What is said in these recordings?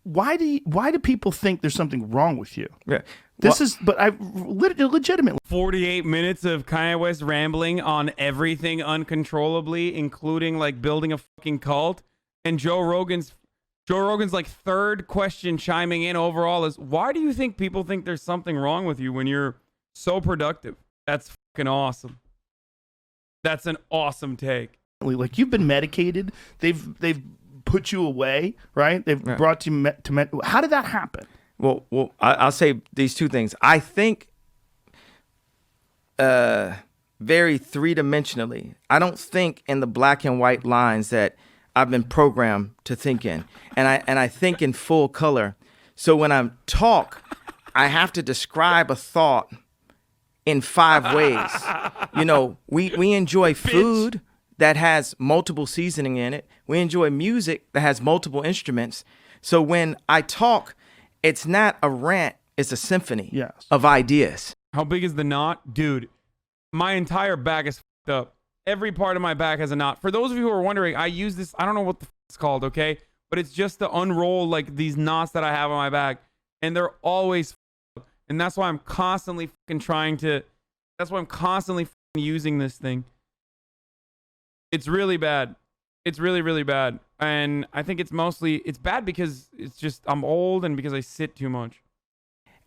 why do people think there's something wrong with you? Yeah. But I legitimately 48 minutes of Kanye West rambling on everything uncontrollably, including like building a fucking cult. And Joe Rogan's like third question chiming in overall is, why do you think people think there's something wrong with you when you're so productive? That's fucking awesome. That's an awesome take. like you've been medicated. They've put you away, right? They've brought you to how did that happen? Well, I'll say these two things. I think very three-dimensionally. I don't think in the black and white lines that I've been programmed to think in. And I think in full color. So when I talk, I have to describe a thought in 5 ways. You know, we enjoy food that has multiple seasoning in it. We enjoy music that has multiple instruments. So when I talk, it's not a rant, it's a symphony of ideas. How big is the knot? Dude, my entire back is fucked up. Every part of my back has a knot. For those of you who are wondering, I use this, I don't know what the it's called, okay? But it's just to unroll like these knots that I have on my back. And they're always up. And that's why I'm constantly using this thing. It's really bad. It's really, really bad. And I think it's bad because it's just, I'm old and because I sit too much.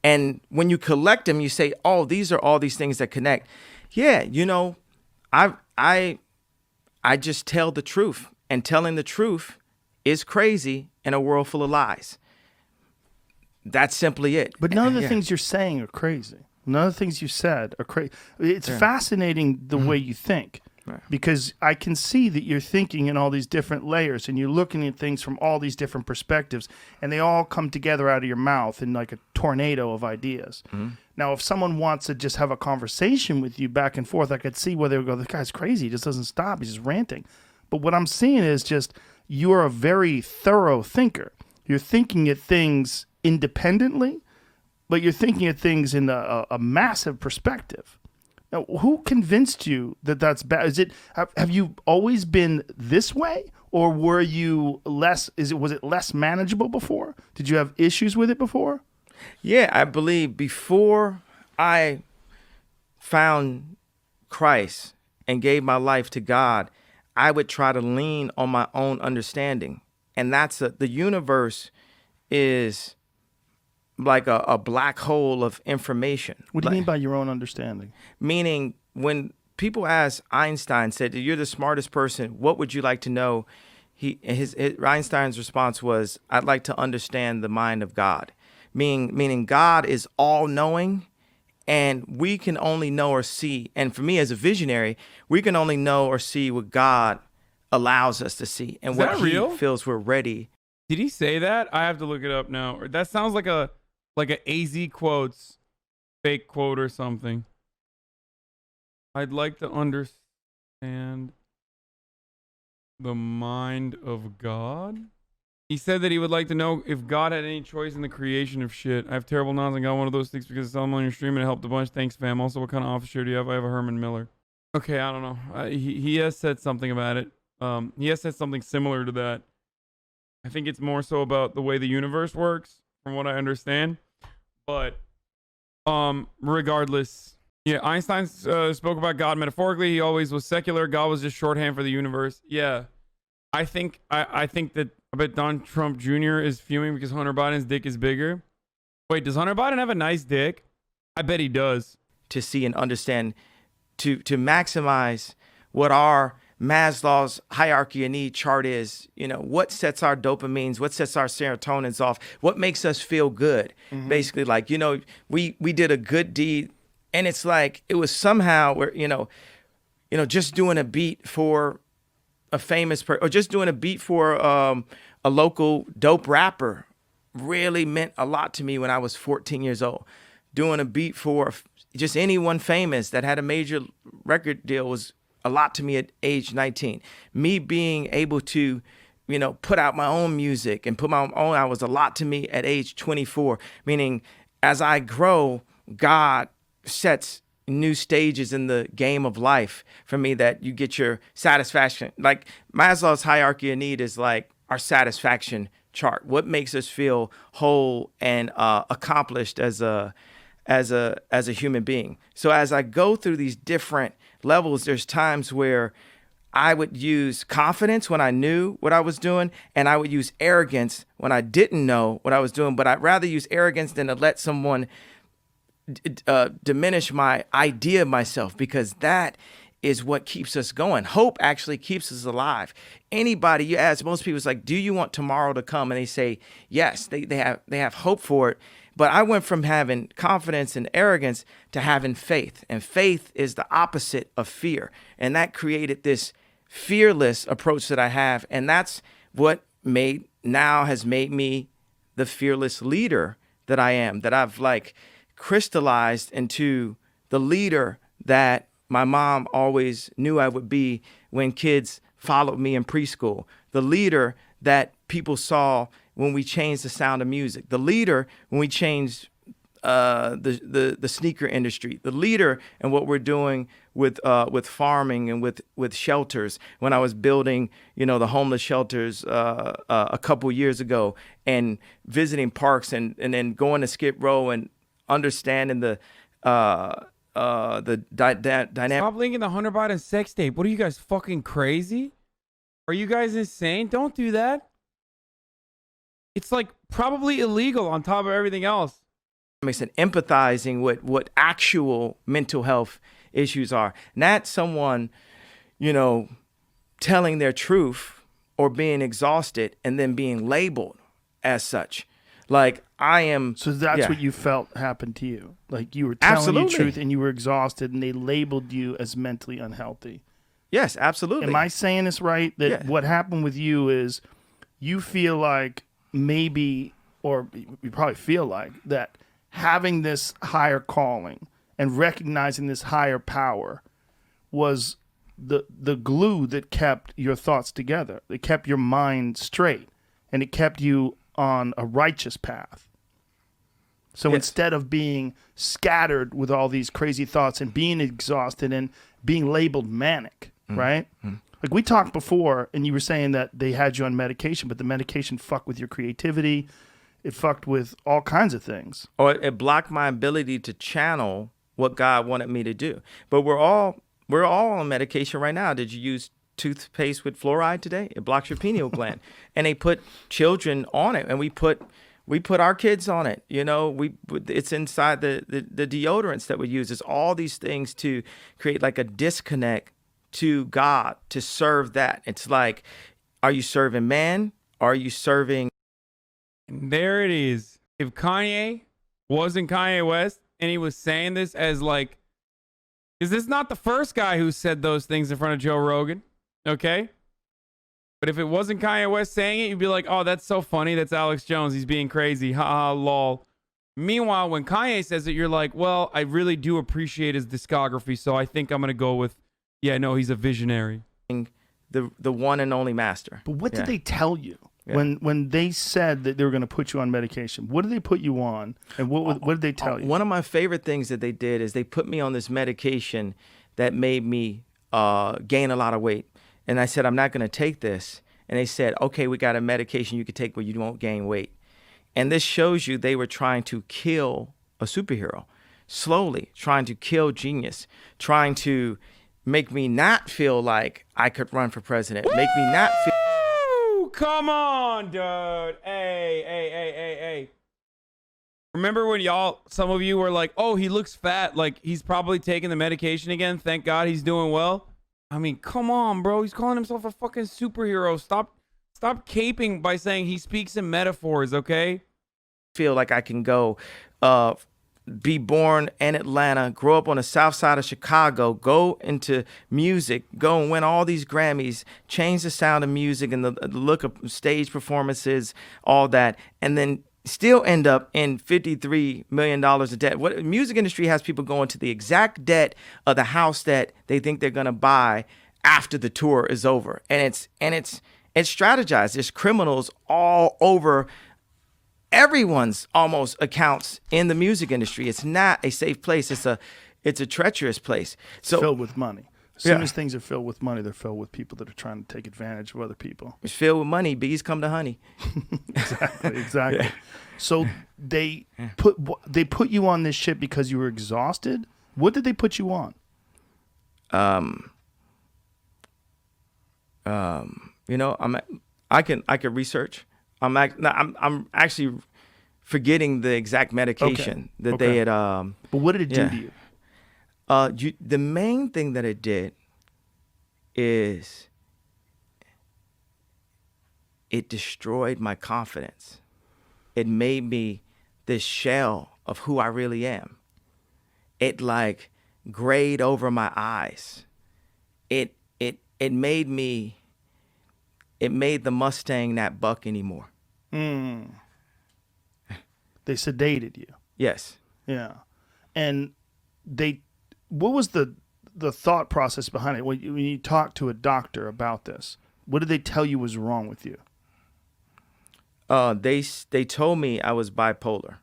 And when you collect them, you say, oh, these are all these things that connect. Yeah, you know, I just tell the truth. And telling the truth is crazy in a world full of lies. That's simply it. But none of the things you're saying are crazy. None of the things you said are crazy. It's fascinating the way you think. Right. Because I can see that you're thinking in all these different layers and you're looking at things from all these different perspectives and they all come together out of your mouth in like a tornado of ideas. Mm-hmm. Now, if someone wants to just have a conversation with you back and forth, I could see where they would go, this guy's crazy. He just doesn't stop. He's just ranting. But what I'm seeing is just you're a very thorough thinker. You're thinking at things independently, but you're thinking at things in a massive perspective. Now, who convinced you that that's bad? Have you always been this way, or were you was it less manageable before? Did you have issues with it before? Yeah, I believe before I found Christ and gave my life to God, I would try to lean on my own understanding, and that's the universe is like a black hole of information. What do you mean by your own understanding? Meaning when people ask Einstein, said, you're the smartest person, what would you like to know? Einstein's response was, I'd like to understand the mind of God. Meaning God is all knowing and we can only know or see. And for me as a visionary, we can only know or see what God allows us to see and what he feels we're ready. Did he say that? I have to look it up now. That sounds like a AZ quotes fake quote or something. I'd like to understand the mind of God. He said that he would like to know if God had any choice in the creation of shit. I have terrible knowledge and got one of those things because it's on your stream and it helped a bunch. Thanks, fam. Also, what kind of office share do you have? I have a Herman Miller. Okay, I don't know. He has said something about it. He has said something similar to that. I think it's more so about the way the universe works, from what I understand. But regardless, yeah, Einstein spoke about God metaphorically. He always was secular. God was just shorthand for the universe. Yeah, I think that I bet Donald Trump Jr. is fuming because Hunter Biden's dick is bigger. Wait, does Hunter Biden have a nice dick? I bet he does. To see and understand, to maximize what our Maslow's hierarchy of need chart is, you know, what sets our dopamines, what sets our serotonins off, what makes us feel good. Mm-hmm. Basically, like, you know, we did a good deed and it's like it was somehow where, you know, just doing a beat for a famous person or just doing a beat for a local dope rapper really meant a lot to me when I was 14 years old. Doing a beat for just anyone famous that had a major record deal was a lot to me at age 19. Me being able to, you know, put out my own music and put my own out was a lot to me at age 24. Meaning, as I grow, God sets new stages in the game of life for me that you get your satisfaction. Like Maslow's hierarchy of need is like our satisfaction chart? What makes us feel whole and accomplished as a human being? So as I go through these different levels, there's times where I would use confidence when I knew what I was doing, and I would use arrogance when I didn't know what I was doing. But I'd rather use arrogance than to let someone diminish my idea of myself, because that is what keeps us going. Hope actually keeps us alive. Anybody you ask, most people, it's like, do you want tomorrow to come? And they say yes. They have hope for it. But I went from having confidence and arrogance to having faith. And faith is the opposite of fear. And that created this fearless approach that I have. And that's what has made me the fearless leader that I am, that I've like crystallized into the leader that my mom always knew I would be when kids followed me in preschool, the leader that people saw when we changed the sound of music, the leader when we changed the sneaker industry, the leader in what we're doing with farming and with shelters. When I was building, the homeless shelters a couple years ago, and visiting parks and then going to Skid Row and understanding the dynamic. Stop linking the Hunter Biden sex tape. What are you guys, fucking crazy? Are you guys insane? Don't do that. It's like probably illegal on top of everything else. And empathizing with what actual mental health issues are. Not someone, telling their truth or being exhausted and then being labeled as such. Like I am. So that's what you felt happened to you. Like you were telling the truth and you were exhausted and they labeled you as mentally unhealthy. Yes, absolutely. Am I saying this right? That what happened with you is you feel like maybe, or you probably feel like that having this higher calling and recognizing this higher power was the glue that kept your thoughts together. It kept your mind straight and it kept you on a righteous path. So instead of being scattered with all these crazy thoughts and being exhausted and being labeled manic, right? Like we talked before and you were saying that they had you on medication, but the medication fucked with your creativity. It fucked with all kinds of things. Or it blocked my ability to channel what God wanted me to do. But we're all on medication right now. Did you use toothpaste with fluoride today? It blocks your pineal gland. And they put children on it, and we put our kids on it. It's inside the deodorants that we use. It's all these things to create like a disconnect to God, to serve that. It's like, are you serving man? Are you serving? And there it is. If Kanye wasn't Kanye West and he was saying this as like, is this not the first guy who said those things in front of Joe Rogan? Okay. But if it wasn't Kanye West saying it, you'd be like, oh, that's so funny. That's Alex Jones. He's being crazy. Ha ha, lol. Meanwhile, when Kanye says it, you're like, well, I really do appreciate his discography. So I think I'm going to go with, yeah, no, he's a visionary. The one and only master. But what did they tell you? Yeah. When they said that they were going to put you on medication, what did they put you on, and what did they tell you? One of my favorite things that they did is they put me on this medication that made me gain a lot of weight. And I said, I'm not going to take this. And they said, okay, we got a medication you could take where you won't gain weight. And this shows you they were trying to kill a superhero, slowly trying to kill genius, trying to make me not feel like I could run for president, make me not feel... Come on, dude. Hey. Remember when some of you were like, oh, he looks fat. Like, he's probably taking the medication again. Thank God he's doing well. I mean, come on, bro. He's calling himself a fucking superhero. Stop caping by saying he speaks in metaphors, okay? Feel like I can go be born in Atlanta, grow up on the south side of Chicago, go into music, go and win all these Grammys, change the sound of music and the look of stage performances, all that, and then still end up in $53 million of debt. What music industry has people going to the exact debt of the house that they think they're going to buy after the tour is over. And it's strategized. There's criminals all over everyone's almost accounts in the music industry. It's not a safe place. It's a treacherous place. So filled with money. As soon as things are filled with money, they're filled with people that are trying to take advantage of other people. It's filled with money. Bees come to honey. Exactly. Yeah. So they put you on this ship because you were exhausted. What did they put you on? You know, I can research. I'm actually forgetting the exact medication that they had. But what did it do to you? The main thing that it did is it destroyed my confidence. It made me this shell of who I really am. It like grayed over my eyes. It made the Mustang not buck anymore. They sedated you. Yes. Yeah. And what was the thought process behind it when you talked to a doctor about this? What did they tell you was wrong with you? They told me I was bipolar.